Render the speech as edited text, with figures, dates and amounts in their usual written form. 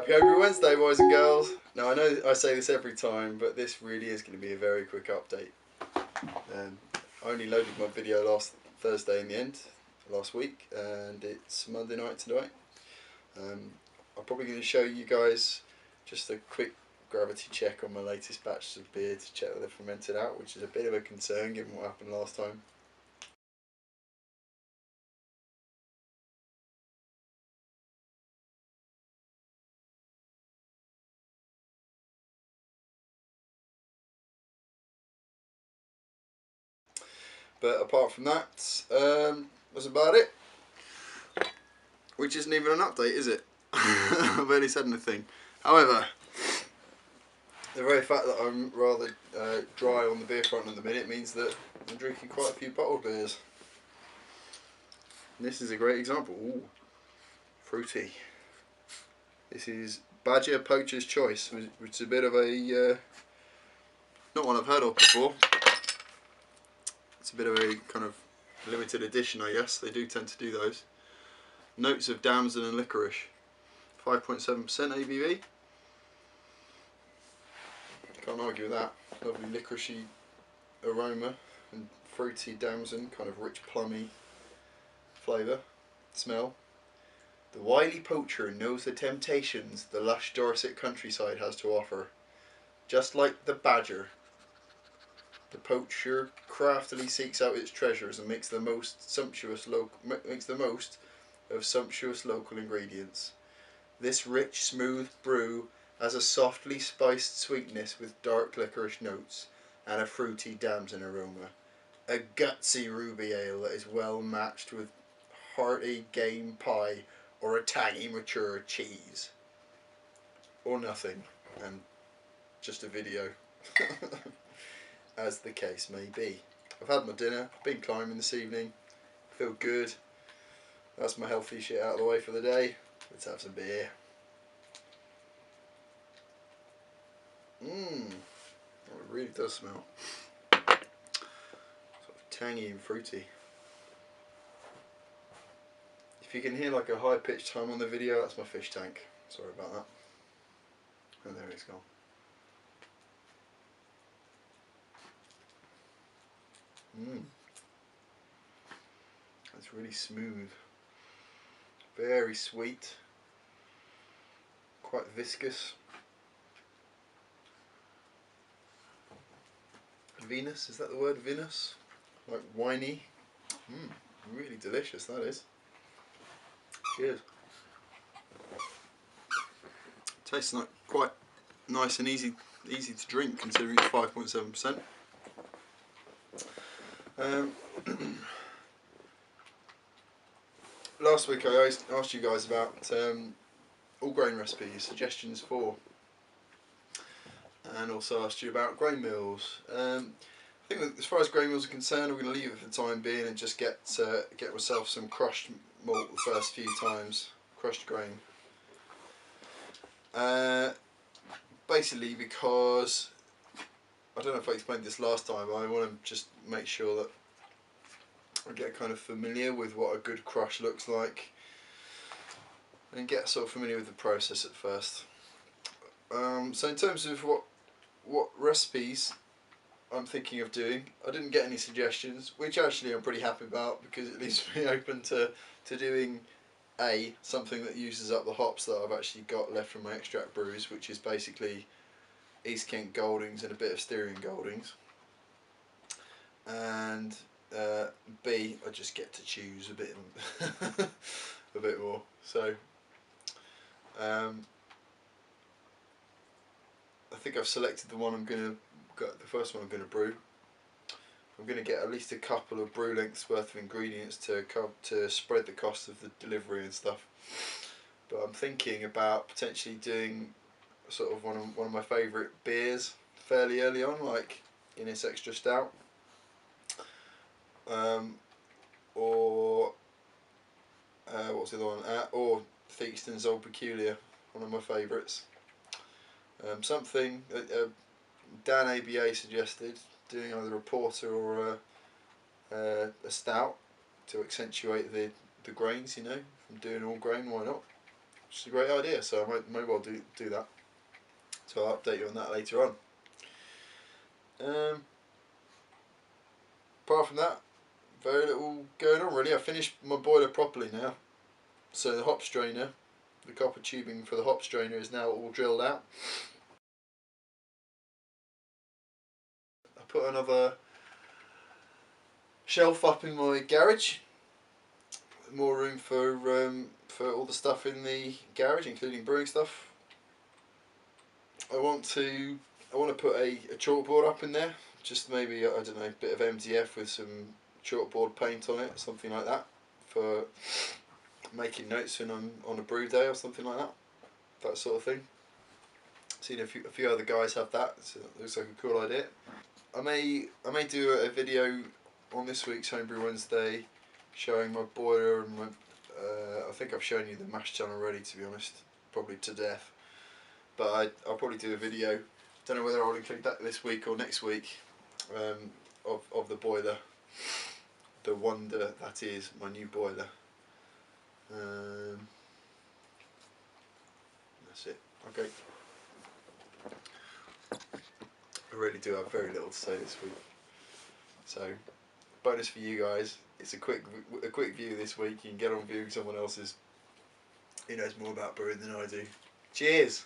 Happy Homebrew Wednesday, boys and girls. Now, I know I say this every time, but this really is going to be a very quick update. I only loaded my video last Thursday in the end, last week, and it's Monday night tonight. I'm probably going to show you guys just a quick gravity check on my latest batches of beer to check that they're fermented out, which is a bit of a concern given what happened last time. But apart from that, that's about it. Which isn't even an update, is it? I've barely said anything. However, the very fact that I'm rather dry on the beer front at the minute means that I'm drinking quite a few bottled beers. And this is a great example. Ooh, fruity. This is Badger Poacher's Choice, which is a bit of a not one I've heard of before. It's a bit of a kind of limited edition, I guess. They do tend to do those. Notes of damson and licorice. 5.7% ABV. Can't argue with that. Lovely licoricey aroma and fruity damson, kind of rich plummy flavour, smell. The wily poacher knows the temptations the lush Dorset countryside has to offer. Just like the badger, the poacher craftily seeks out its treasures and makes the most of sumptuous local ingredients. This rich, smooth brew has a softly spiced sweetness with dark licorice notes and a fruity damson aroma. A gutsy ruby ale that is well matched with hearty game pie or a tangy mature cheese. Or nothing, and just a video, as the case may be. I've had my dinner, I've been climbing this evening, feel good. That's my healthy shit out of the way for the day. Let's have some beer. It really does smell sort of tangy and fruity. If you can hear like a high pitched hum on the video, that's my fish tank. Sorry about that. And there it's gone. That's really smooth. Very sweet. Quite viscous. Venus, is that the word? Venus? Like winey. Really delicious, that is. Cheers. Tastes like quite nice and easy to drink considering it's 5.7%. Last week I asked you guys about all grain recipes, suggestions for, and also asked you about grain mills. I think that as far as grain mills are concerned, we're going to leave it for the time being and just get myself some crushed malt the first few times, crushed grain. Basically because, I don't know if I explained this last time, but I want to just make sure that I get kind of familiar with what a good crush looks like and get sort of familiar with the process at first. So in terms of what recipes I'm thinking of doing, I didn't get any suggestions, which actually I'm pretty happy about because it leaves me open to doing something that uses up the hops that I've actually got left from my extract brews, which is basically East Kent Goldings and a bit of Styrian Goldings, and B, I just get to choose a bit a bit more. So I think I've selected the first one I'm going to brew. I'm going to get at least a couple of brew lengths worth of ingredients to spread the cost of the delivery and stuff. But I'm thinking about potentially doing sort of one of my favourite beers fairly early on, like Guinness Extra Stout, or what's the other one? Or Theakston's Old Peculiar, one of my favourites. Something Dan ABA suggested doing either a porter or a stout to accentuate the grains, you know, from doing all grain, why not? It's a great idea, so I may well do that. So I'll update you on that later on. Apart from that, very little going on really. I finished my boiler properly now. So the hop strainer, the copper tubing for the hop strainer is now all drilled out. I put another shelf up in my garage. More room for all the stuff in the garage, including brewing stuff. I want to put a chalkboard up in there. Just maybe, I don't know, a bit of MDF with some chalkboard paint on it, something like that, for making notes when I'm on a brew day or something like that. That sort of thing. Seen a few other guys have that, so it looks like a cool idea. I may do a video on this week's Homebrew Wednesday showing my boiler and my, I think I've shown you the mash tun already, to be honest, probably to death. But I'll probably do a video, don't know whether I'll include that this week or next week, of the boiler, the wonder that is my new boiler. That's it. Okay. I really do have very little to say this week. So, bonus for you guys. It's a quick view this week. You can get on viewing someone else's who knows more about brewing than I do. Cheers!